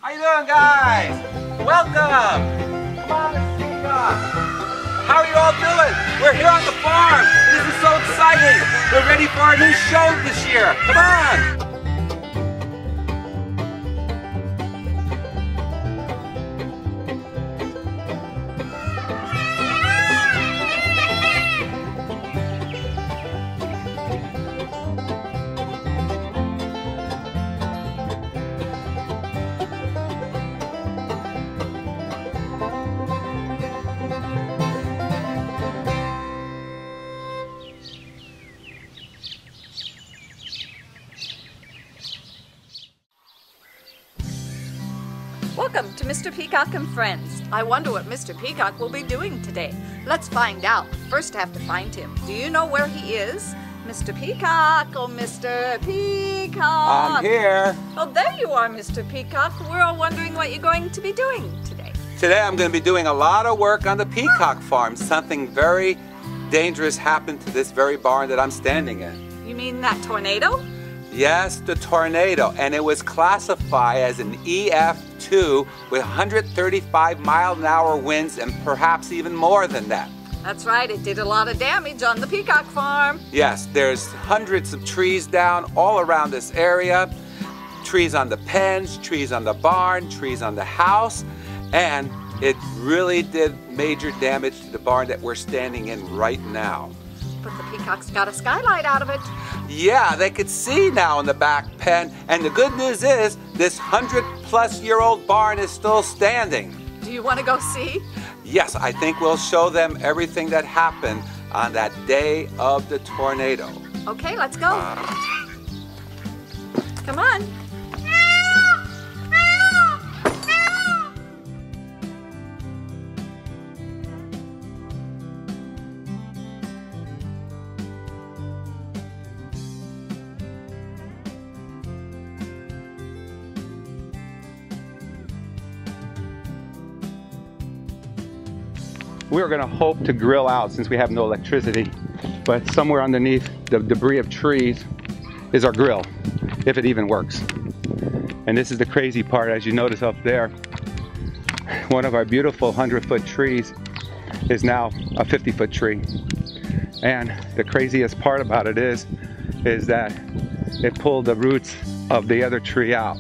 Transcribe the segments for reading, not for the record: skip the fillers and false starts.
How you doing, guys? Welcome. Come on, let's kick it off. How are you all doing? We're here on the farm. This is so exciting. We're ready for our new show this year. Come on. Welcome to Mr. Peacock and Friends. I wonder what Mr. Peacock will be doing today. Let's find out. First I have to find him. Do you know where he is? Mr. Peacock, oh Mr. Peacock. I'm here. Oh, there you are, Mr. Peacock. We're all wondering what you're going to be doing today. Today I'm going to be doing a lot of work on the peacock farm. Something very dangerous happened to this very barn that I'm standing in. You mean that tornado? Yes, the tornado, and it was classified as an EF-2 with 135-mile-an-hour winds and perhaps even more than that. That's right, it did a lot of damage on the peacock farm. Yes, there's hundreds of trees down all around this area. Trees on the pens, trees on the barn, trees on the house, and it really did major damage to the barn that we're standing in right now. But the peacock's got a skylight out of it. Yeah, they could see now in the back pen, and the good news is this 100-plus-year-old barn is still standing. Do you want to go see? Yes, I think we'll show them everything that happened on that day of the tornado. Okay, let's go. Come on. We were going to hope to grill out since we have no electricity, but somewhere underneath the debris of trees is our grill, if it even works. And this is the crazy part, as you notice up there, one of our beautiful 100-foot trees is now a 50-foot tree. And the craziest part about it is that it pulled the roots of the other tree out.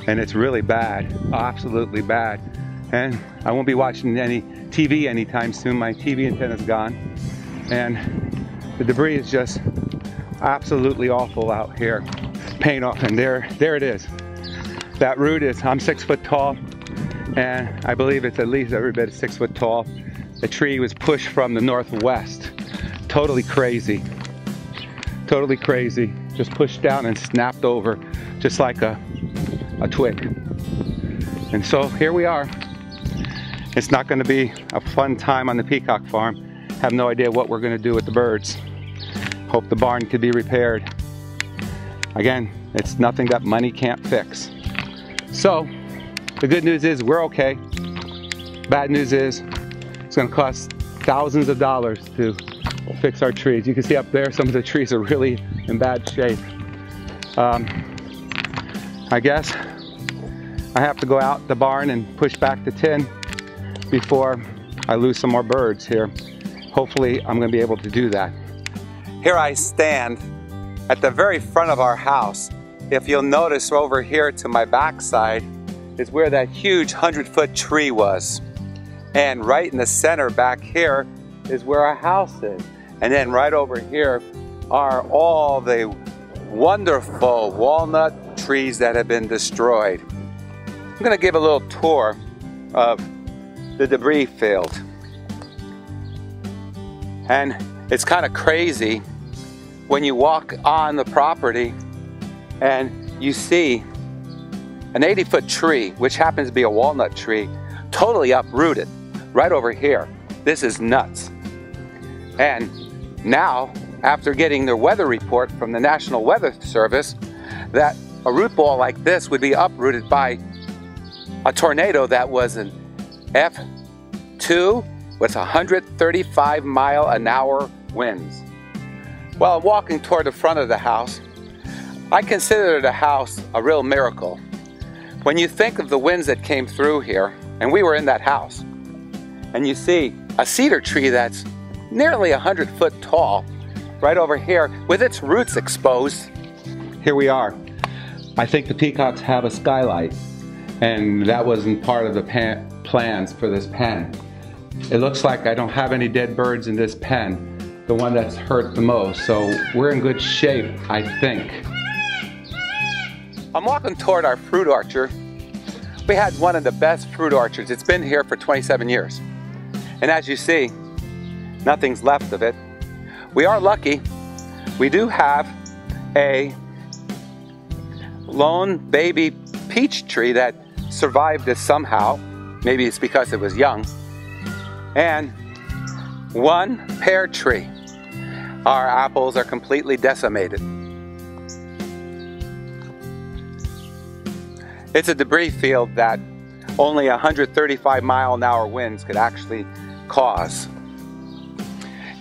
And it's really bad, absolutely bad. And I won't be watching any TV anytime soon. My TV antenna's gone. And the debris is just absolutely awful out here. Paying off, and there it is. That root is, I'm 6 foot tall, and I believe it's at least every bit 6 foot tall. The tree was pushed from the northwest. Totally crazy. Totally crazy. Just pushed down and snapped over, just like a twig. And so here we are. It's not going to be a fun time on the peacock farm. Have no idea what we're going to do with the birds. Hope the barn could be repaired. Again, it's nothing that money can't fix. So, the good news is we're okay. Bad news is it's going to cost thousands of dollars to fix our trees. You can see up there some of the trees are really in bad shape. I guess I have to go out the barn and push back the tin before I lose some more birds here. Hopefully I'm going to be able to do that. Here I stand at the very front of our house. If you'll notice over here to my backside is where that huge 100-foot tree was. And right in the center back here is where our house is. And then right over here are all the wonderful walnut trees that have been destroyed. I'm going to give a little tour of the debris field. And it's kind of crazy when you walk on the property and you see an 80-foot tree, which happens to be a walnut tree, totally uprooted right over here. This is nuts. And now, after getting the weather report from the National Weather Service, that a root ball like this would be uprooted by a tornado that was an F-2 with 135-mile-an-hour winds. While I'm walking toward the front of the house, I consider the house a real miracle. When you think of the winds that came through here, and we were in that house, and you see a cedar tree that's nearly 100 foot tall right over here with its roots exposed. Here we are. I think the peacocks have a skylight, and that wasn't part of the plans for this pen. It looks like I don't have any dead birds in this pen, the one that's hurt the most, so we're in good shape, I think. I'm walking toward our fruit orchard. We had one of the best fruit orchards. It's been here for 27 years. And as you see, nothing's left of it. We are lucky. We do have a lone baby peach tree that survived this somehow. Maybe it's because it was young. And one pear tree. Our apples are completely decimated. It's a debris field that only 135-mile-an-hour winds could actually cause.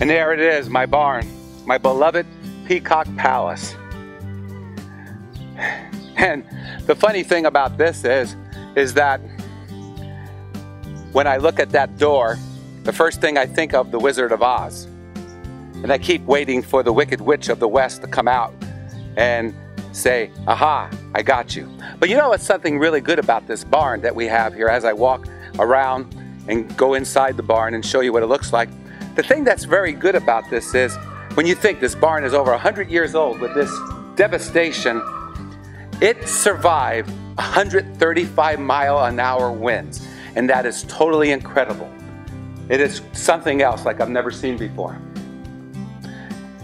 And there it is, my barn, my beloved Peacock Palace. And the funny thing about this is that when I look at that door, the first thing I think of the Wizard of Oz. And I keep waiting for the Wicked Witch of the West to come out and say, aha, I got you. But you know what's something really good about this barn that we have here as I walk around and go inside the barn and show you what it looks like? The thing that's very good about this is when you think this barn is over 100 years old with this devastation, it survived 135-mile-an-hour winds. And that is totally incredible. It is something else like I've never seen before.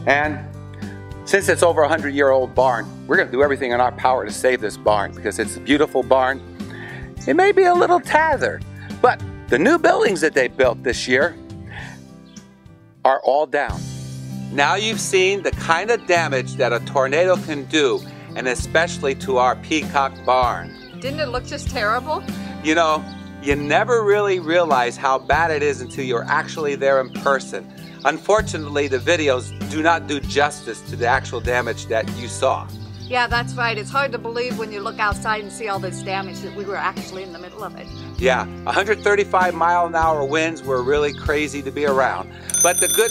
And since it's over a 100-year-old barn, we're going to do everything in our power to save this barn because it's a beautiful barn. It may be a little tattered, but the new buildings that they built this year are all down. Now you've seen the kind of damage that a tornado can do, and especially to our peacock barn. Didn't it look just terrible? You know, you never really realize how bad it is until you're actually there in person. Unfortunately, the videos do not do justice to the actual damage that you saw. Yeah, that's right. It's hard to believe when you look outside and see all this damage that we were actually in the middle of it. Yeah, 135-mile-an-hour winds were really crazy to be around. But the good,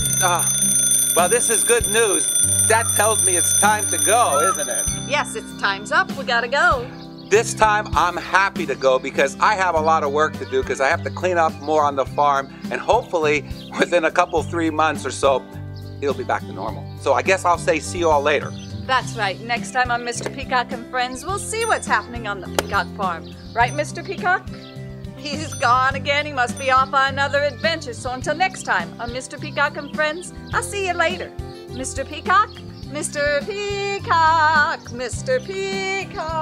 well, this is good news. That tells me it's time to go, isn't it? Yes, it's time's up. We gotta go. This time I'm happy to go because I have a lot of work to do because I have to clean up more on the farm, and hopefully within a couple, 3 months or so, it'll be back to normal. So I guess I'll say see you all later. That's right. Next time on Mr. Peacock and Friends, we'll see what's happening on the Peacock farm. Right, Mr. Peacock? He's gone again. He must be off on another adventure. So until next time on Mr. Peacock and Friends, I'll see you later. Mr. Peacock? Mr. Peacock! Mr. Peacock!